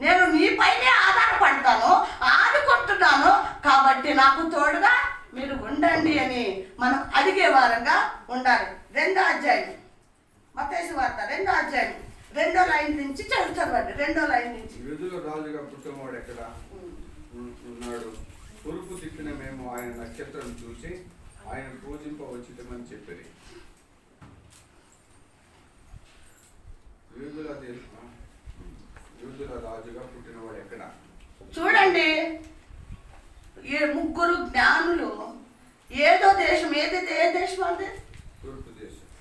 నేను నీపైనే ఆధారపడతాను, ఆదుకుంటున్నాను, కాబట్టి నాకు తోడుగా మీరు ఉండండి అని మనం అడిగే వారంగా ఉండాలి. 2వ అధ్యాయం మత్తయి సువార్త 2వ అధ్యాయం 2వ లైన్ నుంచి చదువుతారు. 2వ లైన్ నుంచి, యూదుల రాజుగా పుట్టినవాడు ఎక్కడ ఉన్నాడు? తూర్పు దిక్కున మేము ఆయన నక్షత్రం చూసి ఆయన పూజింపవచ్చితమని చెప్పారు. యూదుల రాజుగా పుట్టినవాడు ఎక్కడ? చూడండి, ఈ ముగ్గురు జ్ఞానులు ఏదో దేశం, ఏ దేశం అంటే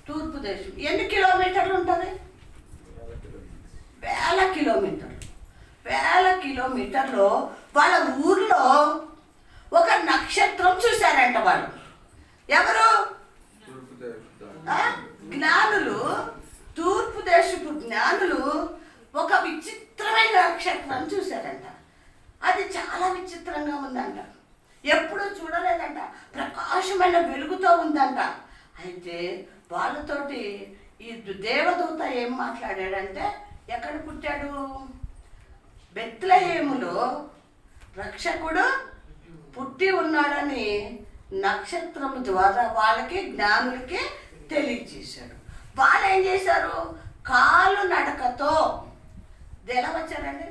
తూర్పు దేశం. ఎన్ని కిలోమీటర్లు ఉంటుంది? 1000 కిలోమీటర్లు. 1000 కిలోమీటర్లు వాళ్ళ ఊర్లో ఒక నక్షత్రం చూశారంట వాళ్ళు. ఎవరు? జ్ఞానులు, తూర్పు దేశపు జ్ఞానులు ఒక విచిత్రమైన నక్షత్రం చూశారంట. అది చాలా విచిత్రంగా ఉందంట, ఎప్పుడూ చూడలేదంట, ప్రకాశమైన వెలుగుతో ఉందంట. అయితే వాళ్ళతోటి ఈ దేవదూత ఏం మాట్లాడాడంటే, ఎక్కడ పుట్టాడు? బెత్లెహేములో రక్షకుడు పుట్టి ఉన్నాడని నక్షత్రం ద్వారా వాళ్ళకి జ్ఞానులకి తెలియజేశాడు. వాళ్ళు ఏం చేశారు? కాలు నడకతో ఎలా వచ్చారండి?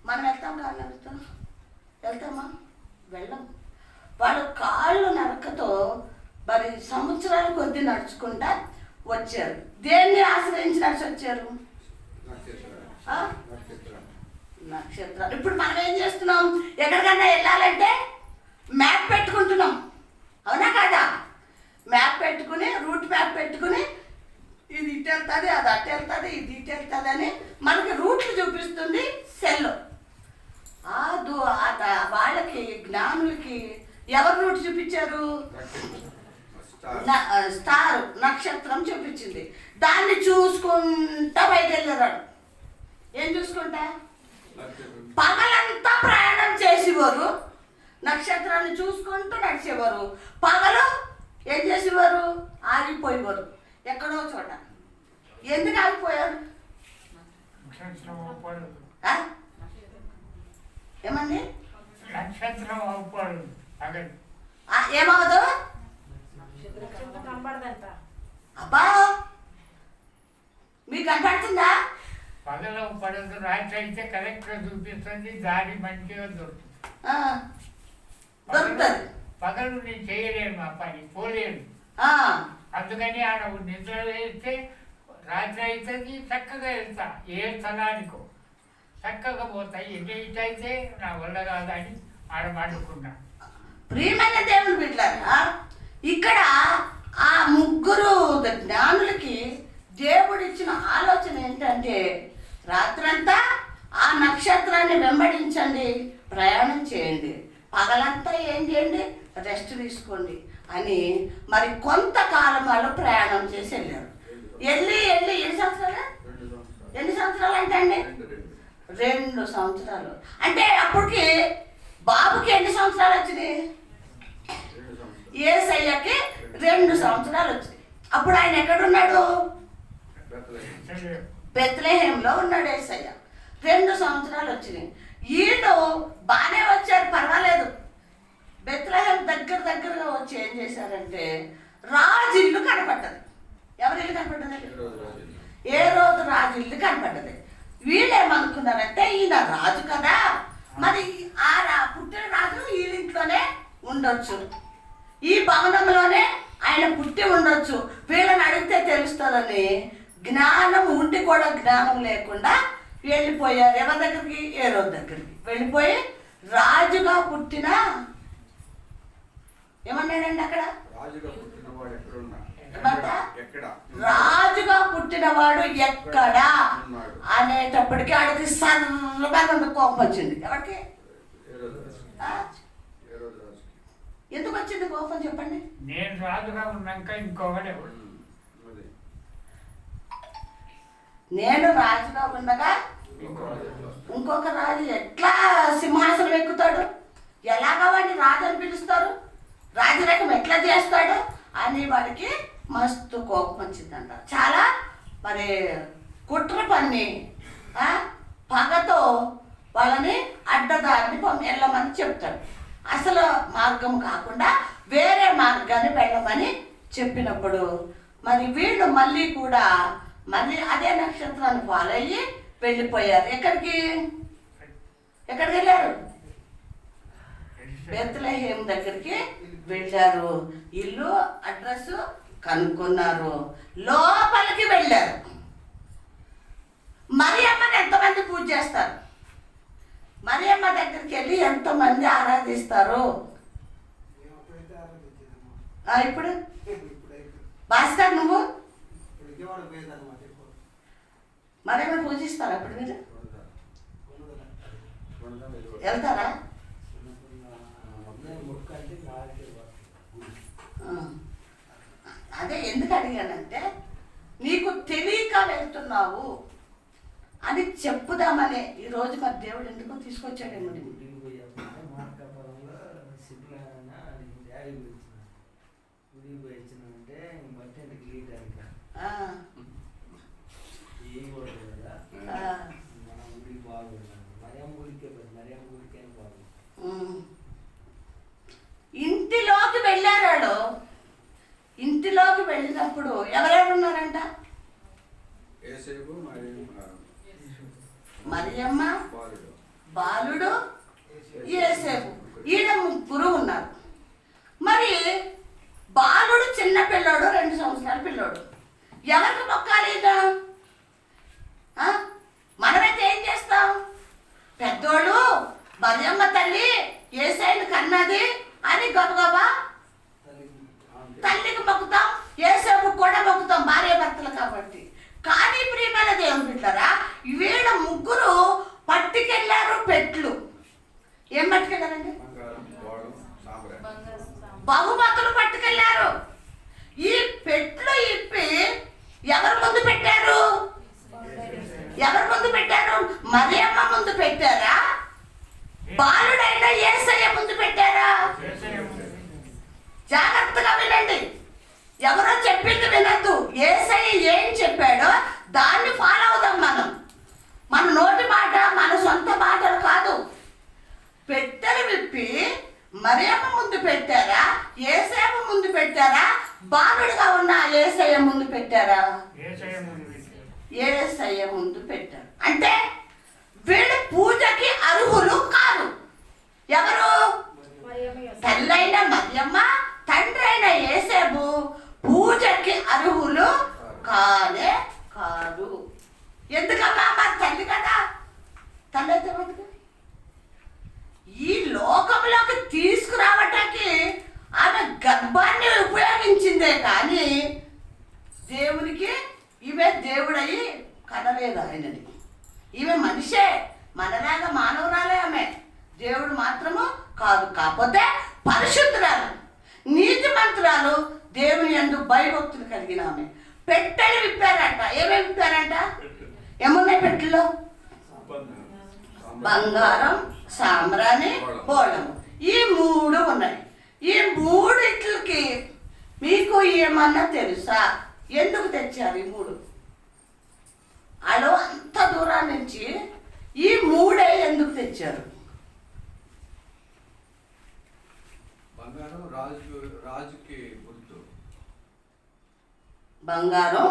మనం వెళ్తాం, కాళ్ళు నడుస్తాం, వెళ్తామా? వెళ్ళం. వాళ్ళు కాళ్ళు నడకతో మరి సంవత్సరాల కొద్ది నడుచుకుంటా వచ్చారు. దేన్ని ఆశ్రయించి నడిచి వచ్చారు? నక్షత్రాలు. ఇప్పుడు మనం ఏం చేస్తున్నాం? ఎక్కడికన్నా వెళ్ళాలంటే మ్యాప్ పెట్టుకుంటున్నాం, అవునా కాదా? మ్యాప్ పెట్టుకుని, రూట్ మ్యాప్ పెట్టుకుని, ఇది ఇటు వెళ్తుంది, అది అటు వెళ్తుంది, ఇది ఇటు వెళ్తుంది అని మనకి రూట్లు చూపిస్తుంది సెల్. వాళ్ళకి జ్ఞానులకి ఎవరు రూట్ చూపించారు? స్టార్, నక్షత్రం చూపించింది. దాన్ని చూసుకుంటా బయలుదేరాడు. ఏం చూసుకుంటా? పగలంతా ప్రయాణం చేసేవారు, నక్షత్రాన్ని చూసుకుంటూ నడిచేవారు. పగలు ఏం చేసేవారు? ఆగిపోయేవారు ఎక్కడో చోట. ఎందుకు ఆగిపోయారు? ఆ? ఏమండి? ఏమవదు? అబ్బా మీకు కనపడుతుందా? పగలు పడదు, రాత్రి అయితే కరెక్ట్గా చూపిస్తుంది, దారి మంచిగా దొరుకుతుంది. పగలు నేను చేయలేను ఆ పని, పోలేను. అందుకని ఆడ నిద్ర వేస్తే రాత్రి అవుతుంది, చక్కగా వెళ్తా ఏ స్థలానికో చక్కగా పోతాయి. ఎన్ని అయితే నా వల్ల కాదని ఆడ పండుకున్నా. ప్రియమైన దేవుని బిడ్డలారా, ఇక్కడ ఆ ముగ్గురు జ్ఞానులకి దేవుడిచ్చిన ఆలోచన ఏంటంటే, రాత్రంతా ఆ నక్షత్రాన్ని వెంబడించండి, ప్రయాణం చేయండి, పగలంతా ఏం చేయండి, రెస్ట్ తీసుకోండి అని. మరి కొంతకాలం వాళ్ళు ప్రయాణం చేసి వెళ్ళారు. ఎన్ని సంవత్సరాలు? ఎన్ని సంవత్సరాలు అంటే అండి? 2 సంవత్సరాలు. అంటే అప్పటికి బాబుకి ఎన్ని సంవత్సరాలు వచ్చినాయి? యేసయ్యకి 2 సంవత్సరాలు వచ్చినాయి. అప్పుడు ఆయన ఎక్కడున్నాడు? బెత్లెహేంలో ఉన్నాడు యేసయ్య. 2 సంవత్సరాలు వచ్చినాయి. వీళ్ళు బాగానే వచ్చారు, పర్వాలేదు. బెత్లెహేం దగ్గరగా వచ్చి ఏం చేశారంటే, రాజు ఇల్లు కనపడ్డది. ఎవరి ఇల్లు కనపడ్డది? ఏ రోజు రాజు ఇల్లు కనపడ్డది. వీళ్ళు ఏమనుకున్నారంటే, ఈయన రాజు కదా, మరి ఆ పుట్టిన రాజు వీళ్ళింట్లోనే ఉండొచ్చు, ఈ భవనంలోనే ఆయన పుట్టి ఉండొచ్చు, వీళ్ళని అడిగితే తెలుస్తుందని జ్ఞానం ఉండి కూడా జ్ఞానం లేకుండా వెళ్ళిపోయారు. ఎవరి దగ్గరికి? ఏ రోజు దగ్గరికి వెళ్ళిపోయి రాజుగా పుట్టిన ఏమన్నాడండి అక్కడ? రాజుగా పుట్టినవాడు ఎక్కడా అనేటప్పటికీ ఆడికి సర్రగా కోపం వచ్చింది. ఎవరికి? ఎందుకు వచ్చింది కోపం చెప్పండి? నేను రాజుగా ఉన్నాక ఇంకొకడు, నేను రాజుగా ఉండగా ఇంకొక రాజు ఎట్లా సింహాసనం ఎక్కుతాడు, ఎలాగా వాడిని రాజు అని పిలుస్తారు, రాజరికం ఎట్లా చేస్తాడు అని వాడికి మస్తు కోపం వచ్చిందంట. చాలా మరి కుట్ర పన్ని పగతో వాళ్ళని అడ్డదారిని వెళ్ళమని చెప్తాడు. అసలు మార్గం కాకుండా వేరే మార్గాన్ని వెళ్ళమని చెప్పినప్పుడు మరి వీళ్ళు మళ్ళీ కూడా మళ్ళీ అదే నక్షత్రాన్ని ఫాలో అయ్యి వెళ్ళిపోయారు. ఎక్కడికి వెళ్ళారు? బెత్లెహేం దగ్గరికి వెళ్ళారు. ఇల్లు అడ్రస్ కనుక్కున్నారు, లోపలికి వెళ్ళారు. మరియమ్మని ఎంతమంది పూజ చేస్తారు? మరియమ్మ దగ్గరికి వెళ్ళి ఎంతమంది ఆరాధిస్తారు? ఇప్పుడు భాస్కర్ నువ్వు మరియమ్మని పూజిస్తారా? అప్పుడు మీరు వెళ్తారా? అదే ఎందుకు అడిగానంటే, నీకు తెలియక వెళ్తున్నావు అని చెప్పుదామనే ఈరోజు మరి దేవుడు ఎందుకో తీసుకొచ్చాడేమో. ఇంటిలోకి వెళ్ళారాడు. ఇంటిలోకి వెళ్ళినప్పుడు ఎవరెవరున్నారంట? మరియమ్మ, బాలుడు, యేసేపు. ఈయన ముగ్గురు ఉన్నారు. మరి బాలుడు చిన్న పిల్లోడు, 2 సంవత్సరాల పిల్లోడు. ఎవరికి మొక్కాలి? మనమైతే ఏం చేస్తాం? పెద్దోళ్ళు మరియమ్మ తల్లి యేసయ్యను కన్నది అని గబగబా తల్లికి మొక్కుతాం, యేసేపు కూడా మొక్కుతాం, భార్య భర్తలు కాబట్టి. కానీ ప్రియమైన దేవుని బిడ్డలారా, వీళ్ళ ముగ్గురు పట్టుకెళ్ళారు పెట్లు. ఏం పట్టుకెళ్ళారండి? బహుమతులు పట్టుకెళ్ళారు. ఈ పెట్లు ఇప్పి ఎవరి ముందు పెట్టారు? మరియమ్మ ముందు పెట్టారా? బాలుడైన యేసయ్య ముందు పెట్టారా? జాగ్రత్తగా వినండి. ఎవరో చెప్పింది వినద్దు. యేసయ్య ఏం చెప్పాడో దాన్ని ఫాలో అవుదాం మనం. మన నోటి మాట మన సొంత మాటలు కాదు. పెట్టెలు విప్పి మరియమ్మ ముందు పెట్టారా, యేసేపు ముందు పెట్టారా, బాలుడిగా ఉన్న యేసయ్య ముందు పెట్టారా? యేసయ్య ముందు పెట్టారు. అంటే వీళ్ళు పూజకి అర్హులు కాదు. ఎవరు? తల్లైన మరియమ్మ, తండ్రి అయిన యేసేపు పూజకి అర్హులు కానే కాదు. ఎందుకమ్మా? మరి తల్లి కదా, తల్లి అయితే బతుకు. ఈ లోకంలోకి తీసుకురావటానికి ఆమె గర్భాన్ని ఉపయోగించిందే కానీ దేవునికి ఈమె దేవుడయి కనలేదు ఆయనని. ఈమె మనిషే, మనలాగా మానవురాలే ఆమె. దేవుడు మాత్రము కాదు. కాకపోతే పరిశుద్ధురాలు, నీతిమంతురాలు, దేవుని యందు భయభక్తులు కలిగిన ఆమె. పెట్టెలు విప్పారంట. ఏమేమి విప్పారంట? ఏమున్నాయి పెట్టెలో? బంగారం, సాంబ్రాణి, బోళము. ఈ మూడు ఉన్నాయి. ఈ మూడిట్లకి మీకు ఏమన్నా తెలుసా? ఎందుకు తెచ్చారు ఈ మూడు? వాళ్ళు అంత దూరం నుంచి ఈ మూడే ఎందుకు తెచ్చారు? బంగారం రాజుకి గుర్తు. బంగారం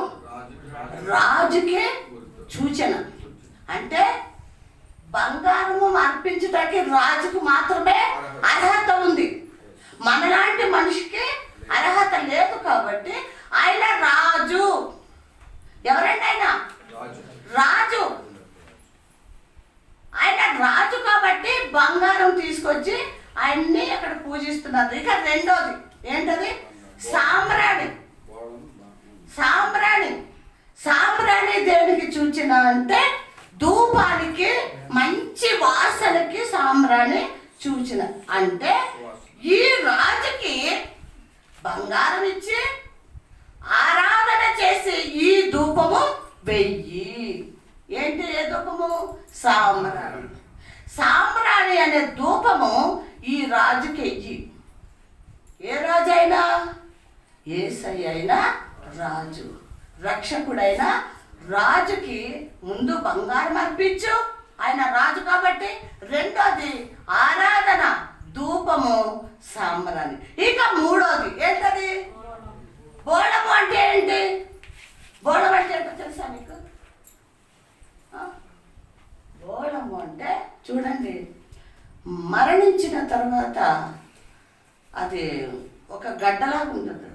రాజుకి సూచన. అంటే బంగారము అర్పించడానికి రాజుకు మాత్రమే అర్హత ఉంది. మనలాంటి మనిషికి అర్హత లేదు. కాబట్టి ఆయన రాజు. ఎవరండి ఆయన? రాజు. ఆయన రాజు కాబట్టి బంగారం తీసుకొచ్చి ఆయన్ని అక్కడ పూజిస్తున్నారు. ఇక రెండోది ఏంటది? సాంబ్రాణి. సాంబ్రాణి. సాంబ్రాణి దేనికి సూచన అంటే ధూపానికి, మంచి వాసనకి సాంబ్రాణి సూచన. అంటే ఈ రాజుకి బంగారం ఇచ్చి ఆరాధన చేసి ఈ ధూపము వెయ్యి. ఏంటి? ఏ ధూపము? సాంబ్రాణి. సాంబ్రాణి అనే ధూపము ఈ రాజుకి వెయ్యి. ఏ రాజు అయినా? యేసయ్య అయినా రాజు, రక్షకుడైన రాజుకి ముందు బంగారం అర్పించు, ఆయన రాజు కాబట్టి. రెండోది ఆరాధన, ధూపము, సాంబ్రాణి. ఇక మూడోది ఏంటది? బోళము. అంటే ఏంటి? బోళం అంటే ఏంటో తెలుసా మీకు? బోళము అంటే చూడండి, మరణించిన తర్వాత అది ఒక గడ్డలాగా ఉంటుంది.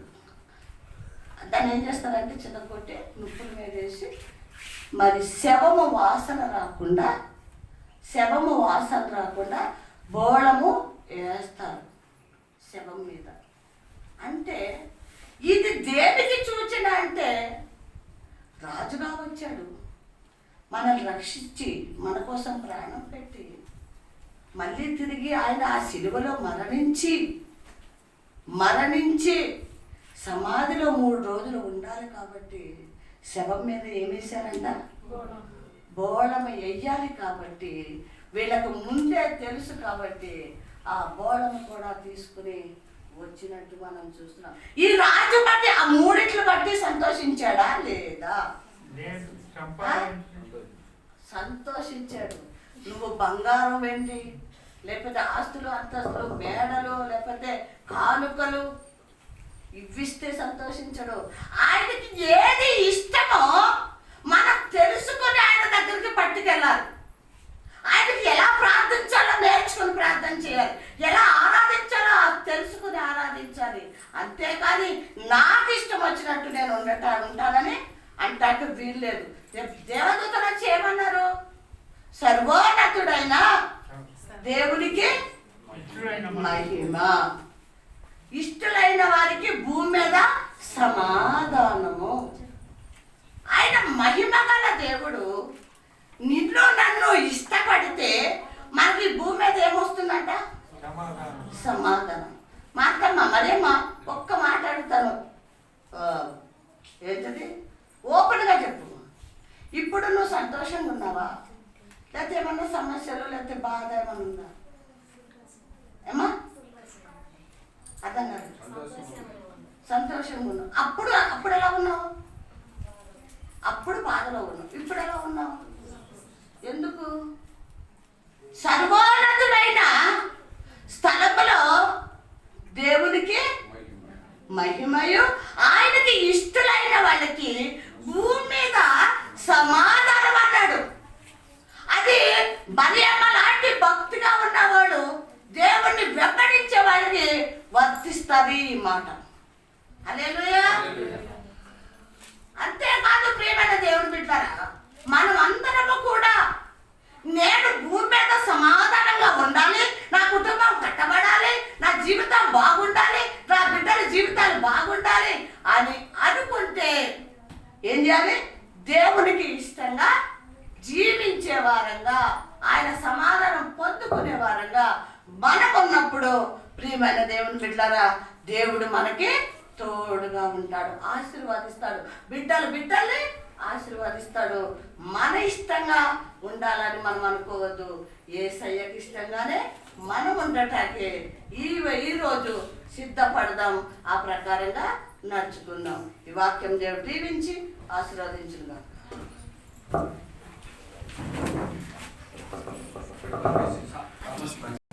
దాన్ని ఏం చేస్తారంటే చిన్నకొట్టి నుప్పుల మీద వేసి, మరి శవము వాసన రాకుండా బోళము వేస్తారు శవం మీద. అంటే ఇది దేనికి సూచన అంటే రాజుగా వచ్చాడు, మనల్ని రక్షించి మన కోసం ప్రాణం పెట్టి మళ్ళీ తిరిగి ఆయన ఆ శిలువలో మరణించి సమాధిలో 3 రోజులు ఉండాలి. కాబట్టి శవం మీద ఏమేశారంట? బోళం వెయ్యాలి. కాబట్టి వీళ్ళకు ముందే తెలుసు కాబట్టి ఆ బోళం కూడా తీసుకుని వచ్చినట్టు మనం చూస్తున్నాం. ఈ రాజు బట్టి ఆ మూడిట్లు బట్టి సంతోషించాడా లేదా? సంతోషించాడు. నువ్వు బంగారం, వెండి, లేకపోతే ఆస్తులు, అంతస్తులు, మేడలు, లేకపోతే కానుకలు ఇవ్విస్తే సంతోషించడు. ఆయనకి ఏది ఇష్టమో మనం తెలుసుకొని ఆయన దగ్గరికి పట్టుకెళ్ళాలి. ఆయనకి ఎలా ప్రార్థించాలో నేర్చుకుని ప్రార్థన చేయాలి, ఎలా ఆరాధించాలో తెలుసుకుని ఆరాధించాలి. అంతేకాని నాకు ఇష్టం వచ్చినట్టు నేను ఉంటానని అంటాక వీల్లేదు. దేవదూతలు వచ్చి ఏమన్నారు? సర్వోన్నతుడైన దేవునికి మహిమ, ఇష్టలైన వారికి భూమి మీద సమాధానము. ఆయన మహిమ గల దేవుడు. నిన్ను నన్ను ఇష్టపడితే మనకి భూమి మీద ఏమొస్తుందంట? సమాధానం. మా అత్తమ్మ మరేమా ఒక్క మాట అడుగుతాను, ఏంటది? ఓపెన్గా చెప్పు. ఇప్పుడు నువ్వు సంతోషంగా ఉన్నావా? లేకపోతే ఏమన్నా సమస్యలు, లేకపోతే బాధ ఏమన్నా ఉందా? ఏమా అదన్నారు? సంతోషంగా ఉన్నావు. అప్పుడు ఎలా ఉన్నావు? అప్పుడు బాధలో ఉన్నావు. ఇప్పుడు ఎలా ఉన్నావు? ఎందుకు? సర్వోన్నతుడైన స్థలములో దేవునికి మహిమయు, ఆయనకి ఇష్టలైన వాళ్ళకి భూమి మీద సమాధానం అన్నాడు. అది మరియమ్మ లాంటి భక్తిగా ఉన్నవాడు దేవుణ్ణి వెంబడించే వాడికి వర్తిస్తుంది ఈ మాట. హల్లెలూయా. అంతేకాదు ప్రియమైన దేవుని బిడ్డలారా, మనం అందరము కూడా నేను భూమి మీద సమాధానంగా ఉండాలి, నా కుటుంబం కట్టబడాలి, నా జీవితం బాగుండాలి, నా బిడ్డల జీవితాలు బాగుండాలి అని అనుకుంటే ఏం చేయాలి? దేవునికి ఇష్టంగా జీవించే వారంగా, ఆయన సమాధానం పొందుకునే వారంగా మనం ఉన్నప్పుడు ప్రియమైన దేవుని బిడ్డలారా, దేవుడు మనకి తోడుగా ఉంటాడు, ఆశీర్వాదిస్తాడు, బిడ్డల్ని ఆశీర్వాదిస్తాడు. మన ఇష్టంగా ఉండాలని మనం అనుకోవద్దు. యేసయ్యకి ఇష్టంగానే మనం ఉండటానికి ఈరోజు సిద్ధపడదాం, ఆ ప్రకారంగా నడుచుకుందాం. ఈ వాక్యం దేవుడు దీవించి ఆశీర్వదించుగా.